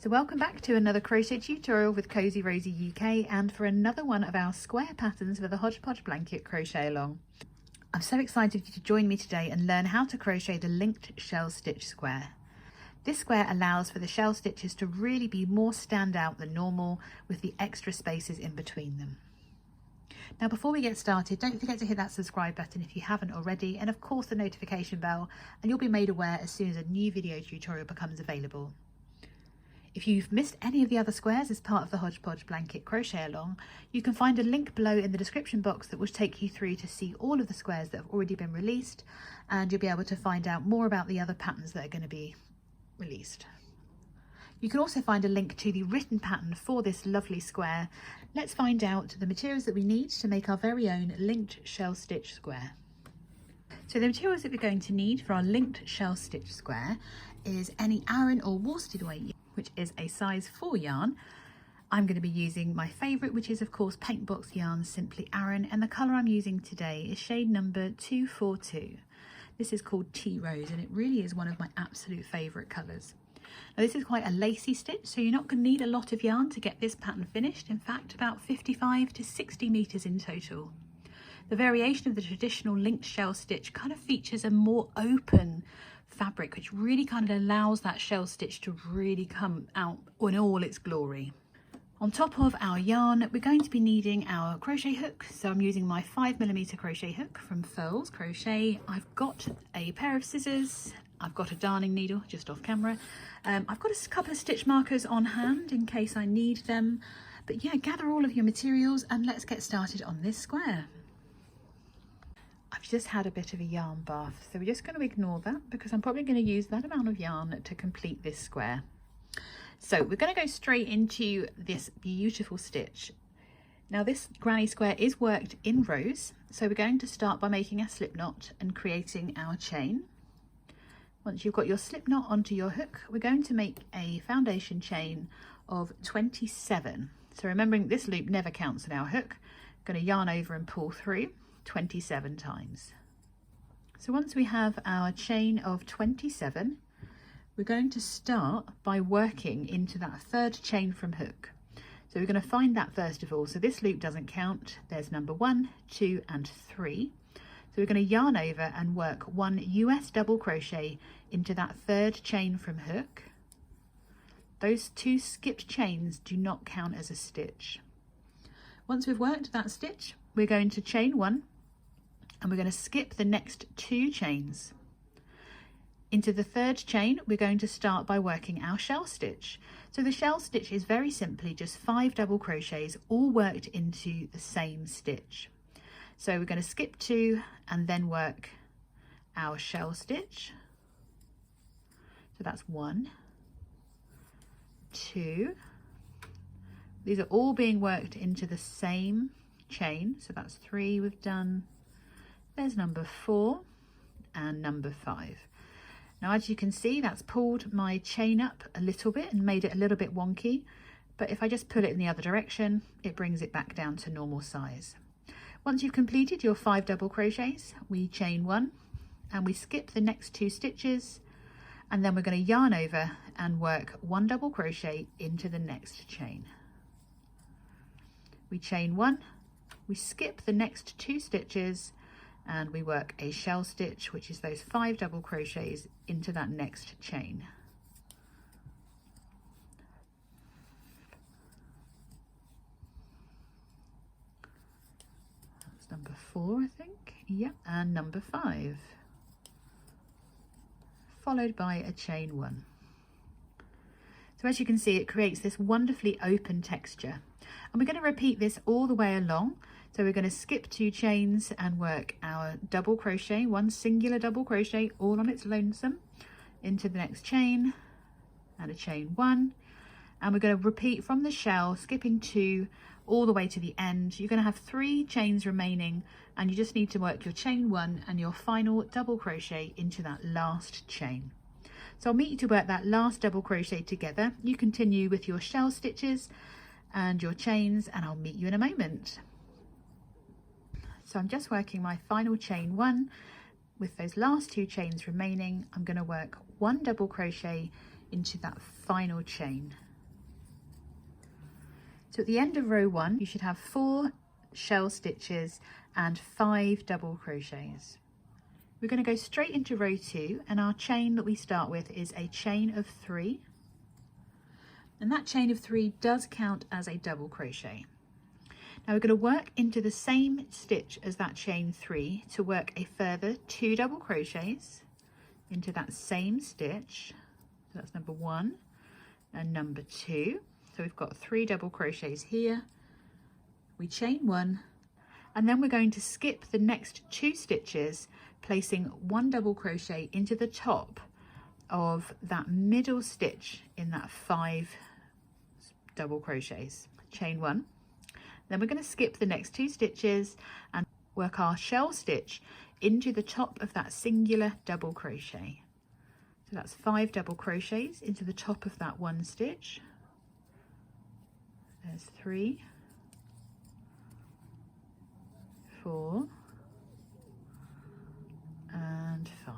So welcome back to another crochet tutorial with Cozy Rosie UK, and for another one of our square patterns for the Hodgepodge blanket crochet along. I'm so excited for you to join me today and learn how to crochet the linked shell stitch square. This square allows for the shell stitches to really be more stand out than normal with the extra spaces in between them. Now before we get started, don't forget to hit that subscribe button if you haven't already, and of course the notification bell, and you'll be made aware as soon as a new video tutorial becomes available. If you've missed any of the other squares as part of the Hodgepodge blanket crochet along, you can find a link below in the description box that will take you through to see all of the squares that have already been released, and you'll be able to find out more about the other patterns that are going to be released. You can also find a link to the written pattern for this lovely square. Let's find out the materials that we need to make our very own linked shell stitch square. So the materials that we're going to need for our linked shell stitch square is any Aran or worsted weight, which is a size 4 yarn. I'm going to be using my favourite, which is of course PaintBox Yarns Simply Aran, and the colour I'm using today is shade number 242. This is called Tea Rose, and it really is one of my absolute favourite colours. Now this is quite a lacy stitch, so you're not going to need a lot of yarn to get this pattern finished. In fact, about 55 to 60 metres in total. The variation of the traditional linked shell stitch kind of features a more open fabric, which really kind of allows that shell stitch to really come out in all its glory. On top of our yarn, we're going to be needing our crochet hook. So I'm using my 5mm crochet hook from Furls Crochet. I've got a pair of scissors, I've got a darning needle just off camera. I've got a couple of stitch markers on hand in case I need them. But yeah, gather all of your materials and let's get started on this square. I've just had a bit of a yarn bath, so we're just going to ignore that because I'm probably going to use that amount of yarn to complete this square. So we're going to go straight into this beautiful stitch. Now this granny square is worked in rows, so we're going to start by making a slip knot and creating our chain. Once you've got your slip knot onto your hook, we're going to make a foundation chain of 27. So remembering this loop never counts in our hook, I'm going to yarn over and pull through 27 times. So once we have our chain of 27, we're going to start by working into that third chain from hook. So we're going to find that first of all. So this loop doesn't count. There's number 1, 2 and 3. So we're going to yarn over and work 1 US double crochet into that third chain from hook. Those 2 skipped chains do not count as a stitch. Once we've worked that stitch, we're going to chain 1 and we're going to skip the next 2 chains. Into the third chain, we're going to start by working our shell stitch. So the shell stitch is very simply just 5 double crochets all worked into the same stitch. So we're going to skip 2 and then work our shell stitch. So that's 1, 2. These are all being worked into the same chain. So that's 3 we've done. There's number 4 and number 5. Now as you can see, that's pulled my chain up a little bit and made it a little bit wonky, but if I just pull it in the other direction, it brings it back down to normal size. Once you've completed your 5 double crochets, we chain 1 and we skip the next 2 stitches, and then we're going to yarn over and work 1 double crochet into the next chain. We chain 1, we skip the next 2 stitches, and we work a shell stitch, which is those 5 double crochets into that next chain. That's number 4, I think. Yep, and number 5, followed by a chain 1. So as you can see, it creates this wonderfully open texture, and we're going to repeat this all the way along. So we're going to skip 2 chains and work our double crochet, 1 singular double crochet all on its lonesome into the next chain, and a chain 1, and we're going to repeat from the shell, skipping 2 all the way to the end. You're going to have 3 chains remaining, and you just need to work your chain 1 and your final double crochet into that last chain. So I'll meet you to work that last double crochet together. You continue with your shell stitches and your chains, and I'll meet you in a moment. So I'm just working my final chain 1 with those last 2 chains remaining. I'm going to work 1 double crochet into that final chain. So at the end of row 1 you should have 4 shell stitches and 5 double crochets. We're going to go straight into row 2, and our chain that we start with is a chain of 3, and that chain of 3 does count as a double crochet. Now we're going to work into the same stitch as that chain 3 to work a further 2 double crochets into that same stitch. So that's number 1 and number 2. So we've got 3 double crochets here. We chain 1, and then we're going to skip the next 2 stitches, placing 1 double crochet into the top of that middle stitch in that 5 double crochets. Chain 1. Then we're going to skip the next 2 stitches and work our shell stitch into the top of that singular double crochet. So that's 5 double crochets into the top of that 1 stitch. There's 3, 4 and 5.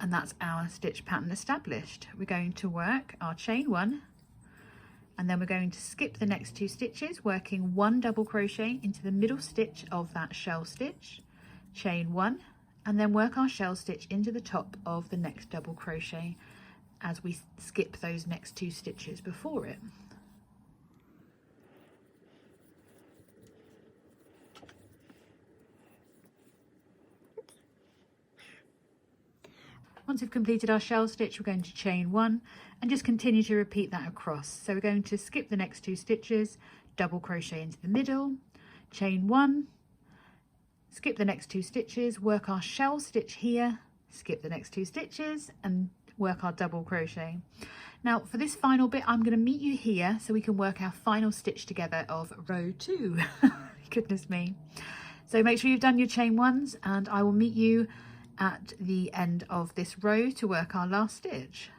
And that's our stitch pattern established. We're going to work our chain 1, and then we're going to skip the next 2 stitches, working 1 double crochet into the middle stitch of that shell stitch, chain 1, and then work our shell stitch into the top of the next double crochet as we skip those next 2 stitches before it. Once we've completed our shell stitch, we're going to chain 1 and just continue to repeat that across. So we're going to skip the next 2 stitches, double crochet into the middle, chain 1, skip the next 2 stitches, work our shell stitch here, skip the next 2 stitches and work our double crochet. Now for this final bit, I'm going to meet you here so we can work our final stitch together of row 2. Goodness me. So make sure you've done your chain 1s, and I will meet you at the end of this row to work our last stitch.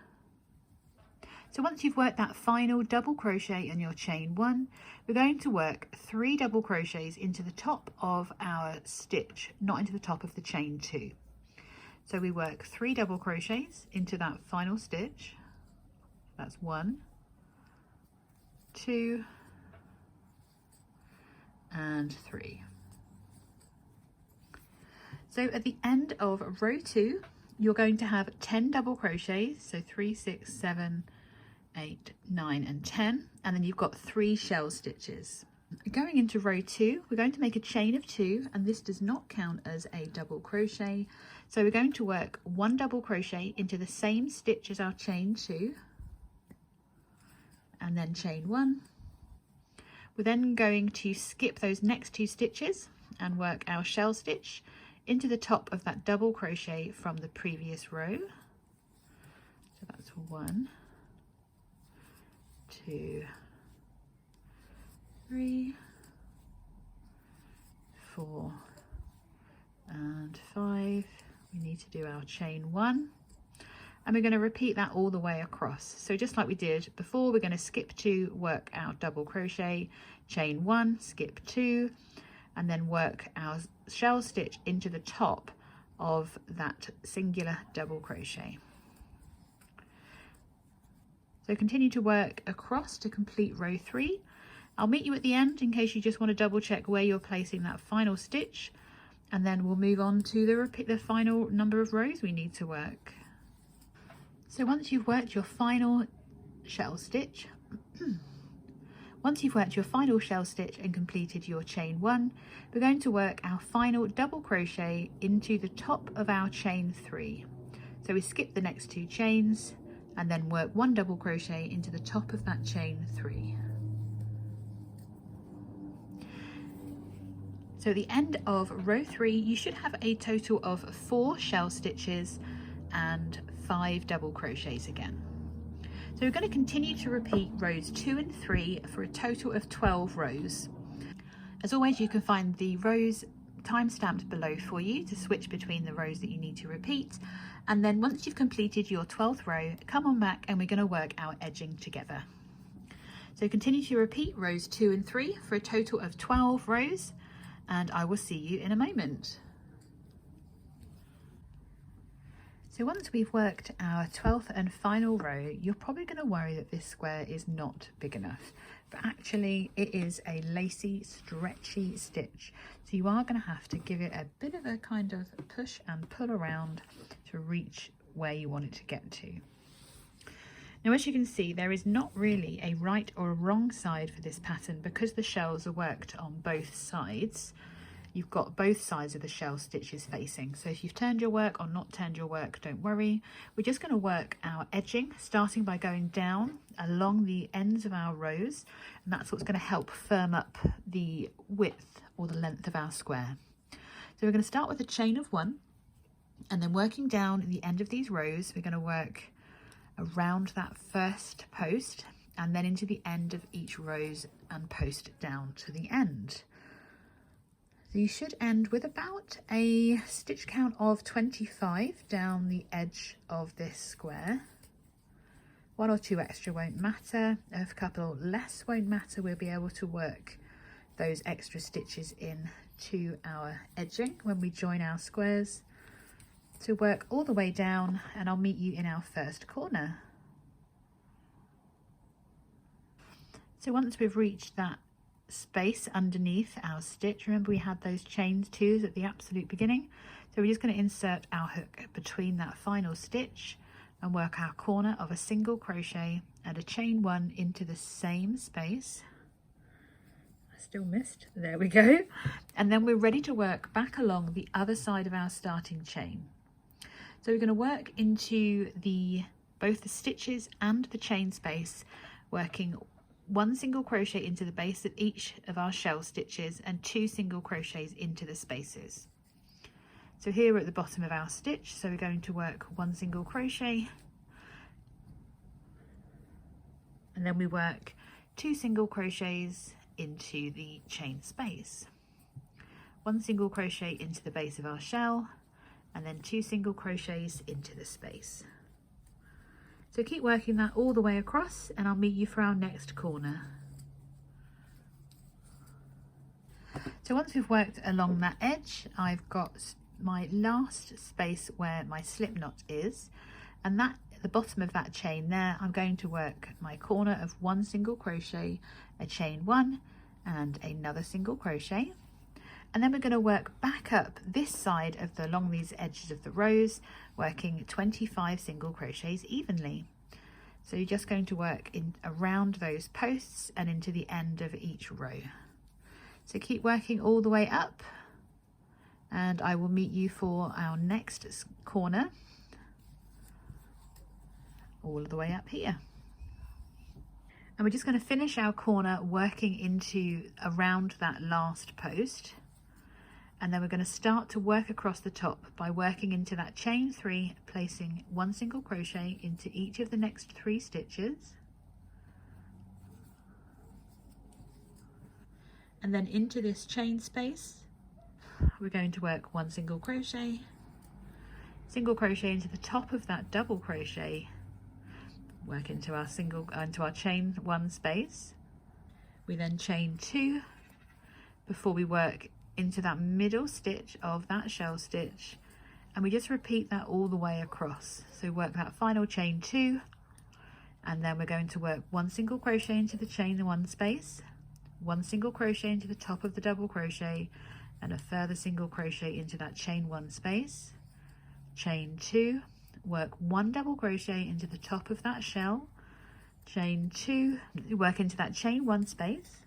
So once you've worked that final double crochet in your chain 1, we're going to work 3 double crochets into the top of our stitch, not into the top of the chain 2. So we work 3 double crochets into that final stitch. That's 1, 2 and 3. So at the end of row 2, you're going to have 10 double crochets, so 3, 6, 7, 8, 9 and 10, and then you've got 3 shell stitches. Going into row 2, we're going to make a chain of 2, and this does not count as a double crochet. So we're going to work 1 double crochet into the same stitch as our chain 2, and then chain 1. We're then going to skip those next 2 stitches and work our shell stitch into the top of that double crochet from the previous row. So that's 1, 2, 3, 4 and 5. We need to do our chain 1, and we're going to repeat that all the way across. So just like we did before, we're going to skip 2, work our double crochet, chain 1, skip 2, and then work our shell stitch into the top of that singular double crochet. So continue to work across to complete row 3. I'll meet you at the end in case you just want to double check where you're placing that final stitch, and then we'll move on to the final number of rows we need to work. So once you've worked your final shell stitch, and completed your chain 1, we're going to work our final double crochet into the top of our chain 3. So we skip the next 2 chains and then work 1 double crochet into the top of that chain 3. So at the end of row 3, you should have a total of 4 shell stitches and 5 double crochets again. So we're going to continue to repeat rows 2 and 3 for a total of 12 rows. As always, you can find the rows time-stamped below for you to switch between the rows that you need to repeat. And then once you've completed your 12th row, come on back and we're going to work our edging together. So continue to repeat rows 2 and 3 for a total of 12 rows, and I will see you in a moment. So once we've worked our 12th and final row, you're probably going to worry that this square is not big enough, but actually it is a lacy, stretchy stitch. So you are going to have to give it a bit of a kind of push and pull around to reach where you want it to get to. Now, as you can see, there is not really a right or a wrong side for this pattern because the shells are worked on both sides. You've got both sides of the shell stitches facing. So if you've turned your work or not turned your work, don't worry. We're just going to work our edging, starting by going down along the ends of our rows, and that's what's going to help firm up the width or the length of our square. So we're going to start with a chain of 1, and then working down at the end of these rows, we're going to work around that first post and then into the end of each rows and post down to the end. So you should end with about a stitch count of 25 down the edge of this square. 1 or 2 extra won't matter. A couple less won't matter. We'll be able to work those extra stitches in to our edging when we join our squares. So work all the way down, and I'll meet you in our first corner. So once we've reached that space underneath our stitch, remember we had those chains 2s at the absolute beginning, so we're just going to insert our hook between that final stitch and work our corner of a single crochet and a chain 1 into the same space. I still missed, there we go, and then we're ready to work back along the other side of our starting chain. So we're going to work into both the stitches and the chain space, working 1 single crochet into the base of each of our shell stitches and 2 single crochets into the spaces. So here we're at the bottom of our stitch, so we're going to work 1 single crochet, and then we work 2 single crochets into the chain space, 1 single crochet into the base of our shell, and then 2 single crochets into the space. So keep working that all the way across, and I'll meet you for our next corner. So once we've worked along that edge, I've got my last space where my slip knot is, and that at the bottom of that chain there, I'm going to work my corner of 1 single crochet, a chain 1 and another single crochet, and then we're going to work back up this side of along these edges of the rows, working 25 single crochets evenly. So you're just going to work in around those posts and into the end of each row. So keep working all the way up, and I will meet you for our next corner all the way up here. And we're just going to finish our corner working into around that last post, and then we're going to start to work across the top by working into that chain 3, placing 1 single crochet into each of the next 3 stitches, and then into this chain space we're going to work 1 single crochet into the top of that double crochet, work into our chain 1 space. We then chain 2 before we work into that middle stitch of that shell stitch, and we just repeat that all the way across. So work that final chain 2, and then we're going to work 1 single crochet into the chain 1 space, 1 single crochet into the top of the double crochet, and a further single crochet into that chain 1 space, chain 2, work 1 double crochet into the top of that shell, chain 2, work into that chain 1 space,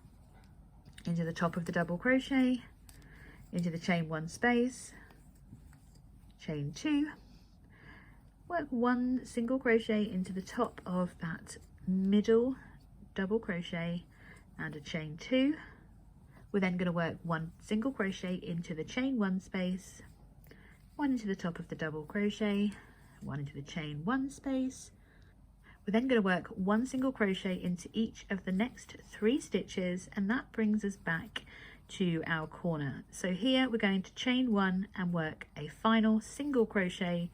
into the top of the double crochet, into the chain 1 space, chain 2, work 1 single crochet into the top of that middle double crochet and a chain 2. We're then going to work 1 single crochet into the chain 1 space, 1 into the top of the double crochet, 1 into the chain 1 space. We're then going to work 1 single crochet into each of the next 3 stitches, and that brings us back to our corner. So here we're going to chain 1 and work a final single crochet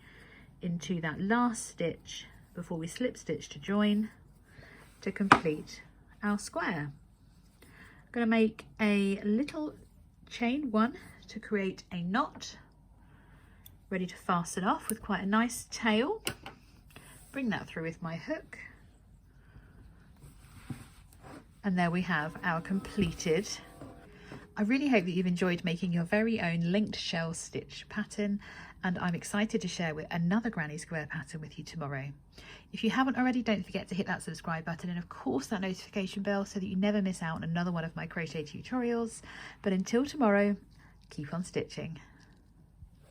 into that last stitch before we slip stitch to join to complete our square. I'm going to make a little chain 1 to create a knot, ready to fasten off with quite a nice tail. Bring that through with my hook. And there we have our completed. I really hope that you've enjoyed making your very own linked shell stitch pattern, and I'm excited to share with another granny square pattern with you tomorrow. If you haven't already, don't forget to hit that subscribe button and of course that notification bell so that you never miss out on another one of my crochet tutorials. But until tomorrow, keep on stitching.